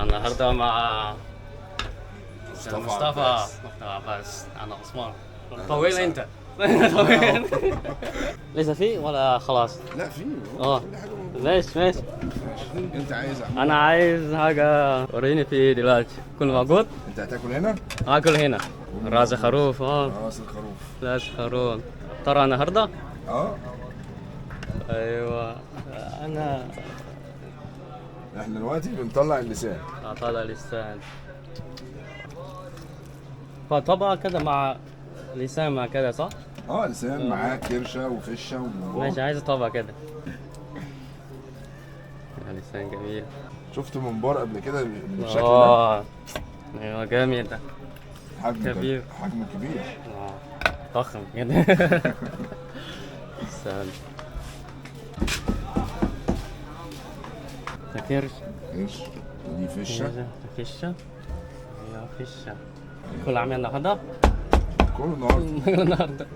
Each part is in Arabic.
النهارده مع مصطفى عباس. عباس. انا عثمان. طويل انت. طويل. لسه في ولا خلاص؟ لا في اه كل حاجه موجودة. ماشي. انت عايز انا عايز حاجه وريني في دلوقتي كله موجود. انت هتاكل هنا؟ اكل هنا راس خروف. راس الخروف. راس خروف ترى النهارده. اه ايوه انا احنا دلوقتي بنطلع اللسان. اطلع لسان فطبعا كده مع لسان مع كده صح؟ اه لسان معاه كرشه وفشه وممبار. ماشي عايز طبق كده. لسان جميل. شفت ممبار قبل كده بالشكل ده؟ اه ايوه جميل ده. حجمه كبير. حجمه كبير. ضخم كده. لسان تكرش. ايش دي فشه. فشة. ايوه فشة. كل عام النهارده؟ كل النهارده. النهارده.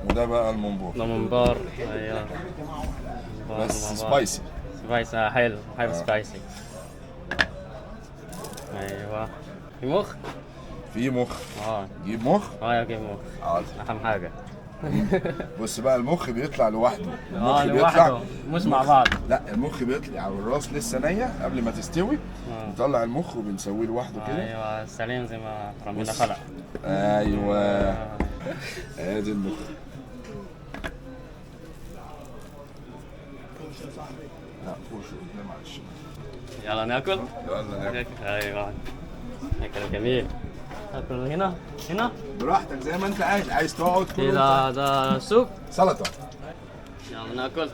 وده بقى الممبار ده منبار. ايوه منبار، بس منبار. سبايسي. سبايسي حلو بحب سبايسي. ايوه في مخ؟ في مخ. اه جيب مخ. اه اوكي مخ حاضر. اهم حاجة. بص بقى المخ بيطلع لوحده. اه لوحده مش مع بعض. لا المخ بيطلع والراس لسه نية قبل ما تستوي. نطلع المخ وبنسويه لوحده كده. ايوه سليم زي ما ربنا بص. خلق. ايوه ادي المخ. لا فوش قدام معلش. يلا ناكل. يلا ناكل ايوه اكل جميل. ناكل هنا هنا. براحتك زي ما انت عايز تقعد كل ده سوب. سلطه. يلا ناكل.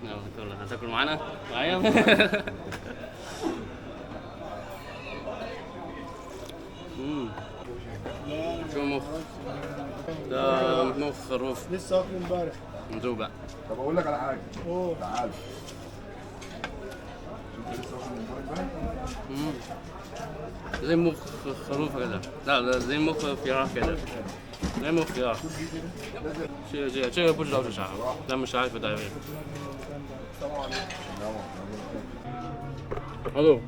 يلا ناكل. هتاكل معانا؟ معايا. شو مخ؟ ده مخ خروف لسه واكله امبارح. مذوبة. طب اقول لك على حاجه. اوه تعال شفت لسه واخد الموبايل بقى؟ زي مخ خروف كده. لا زي مخ فراخ كده. زي مخ فراخ. 这个不知道是啥，咱们啥也不带味。Hello。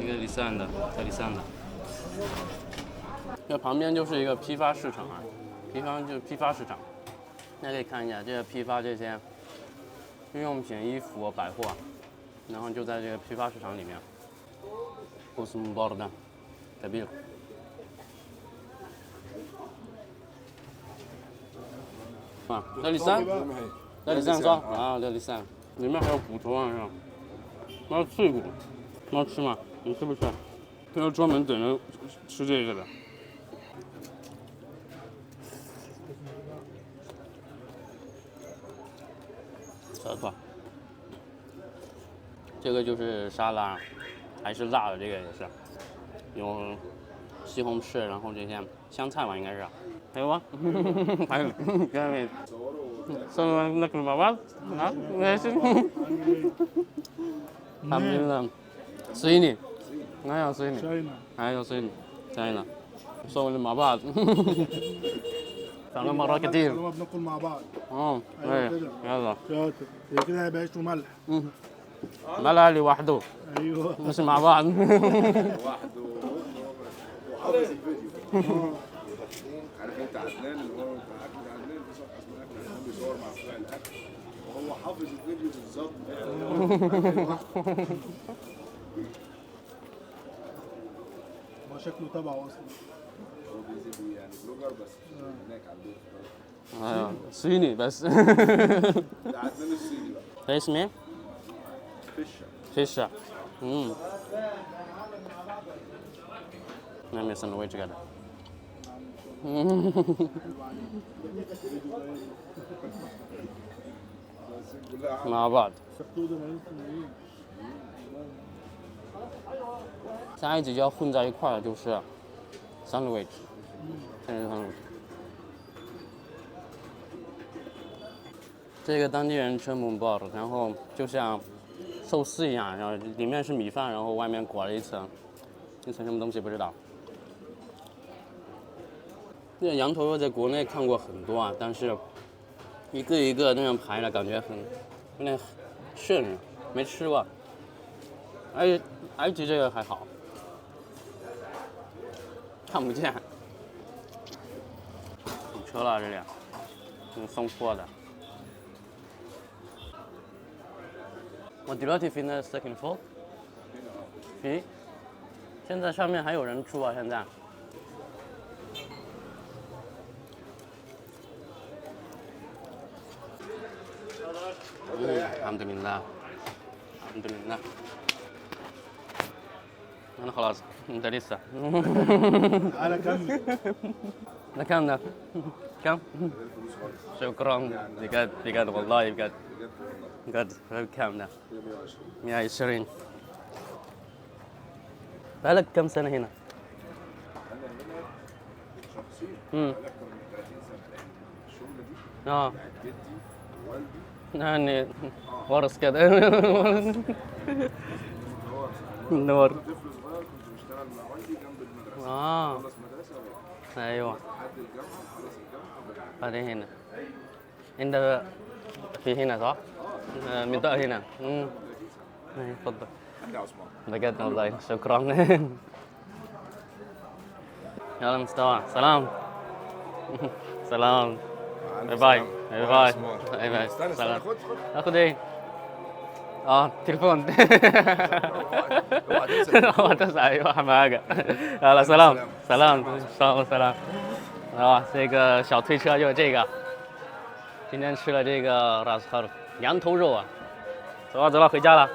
一个离散的，在离散的。这旁边就是一个批发市场啊，批发市场。大家可以看一下，这个批发这些日用品、衣服、百货，然后就在这个批发市场里面。اسم باردة كبير.这里三，这里三双啊，这里三，里面还有骨头啊，是吧？那是脆骨，那吃吗？你吃不吃？他要专门等着吃这个的。舌头，这个就是沙拉，还是辣的，这个也是，有西红柿，然后这些香菜吧，应该是。还有吗？还有，下面。صار ناكل مع بعض؟ نعم ماشي. الحمد لله. صيني. ايوه صيني. شاينا. ايوه صيني. شاينا. نصور مع بعض. تعالوا مرات كتير. لما بناكل مع بعض. ايه كده. يلا. شاطر. زي كده هيبقى عيش وملح. ملها لوحده ايوه. مش مع بعض. لوحده وحافظ الفيديو. عارف انت عدنان اللي هو بتاع اكل عدنان في صفحه اسمها اكل عدنان بيصور مع بتوع الاكل وهو حافظ الفيديو بالظبط. هو شكله تبعه اصلا. هو بينزل يعني بلوجر بس هناك عندهم. ايوه صيني بس. ده عدنان الصيني بقى. ده اسمه ايه؟ فشه. فيشة. نعمل سندوتش كده. مع بعض.下一集要混在一块儿的就是 sandwich， 这是 sandwich。这个当地人吃 mumbar， 然后就像寿司一样，然后里面是米饭，然后外面裹了一层什么东西不知道。这个羊头肉在国内看过很多啊，但是一个一个那样排的感觉有点是没吃过。埃及这个还好，看不见。堵车了这里，送货的。我delivery in the second floor。咦，现在上面还有人住啊？现在？الحمد لله الحمد لله أنا خلاص أنت لسه تعالى كمل. ده كام ده؟ كام؟ شكرا بجد بجد والله بجد بجد كام ده؟ 120 بقالك كام سنة هنا؟ انا هنا شخصيا امم بقالي اكتر من 30 سنه لان الشغله دي اه بتاعت جدي ووالدي يعني ورث كده نور نور طفل صغير كنت بشتغل مع والدي جنب المدرسه اه خلص مدرسه وبقى ايوه لحد الجامعه خلص الجامعه وبقى بعدين هنا انت في هنا صح؟ منطقة هنا اتفضل يا عثمان بجد والله شكرا يلا مستوى سلام سلام باي باي باي باي باي باي استنى سلام خد اخد ايه؟ تليفون اوعى تنسى اوعى تنسى ايوه اهم حاجه يلا سلام سلام سلام سلام这个小推车就是这个，今天吃了这个拉斯哈尔羊头肉啊，走了走了，回家了。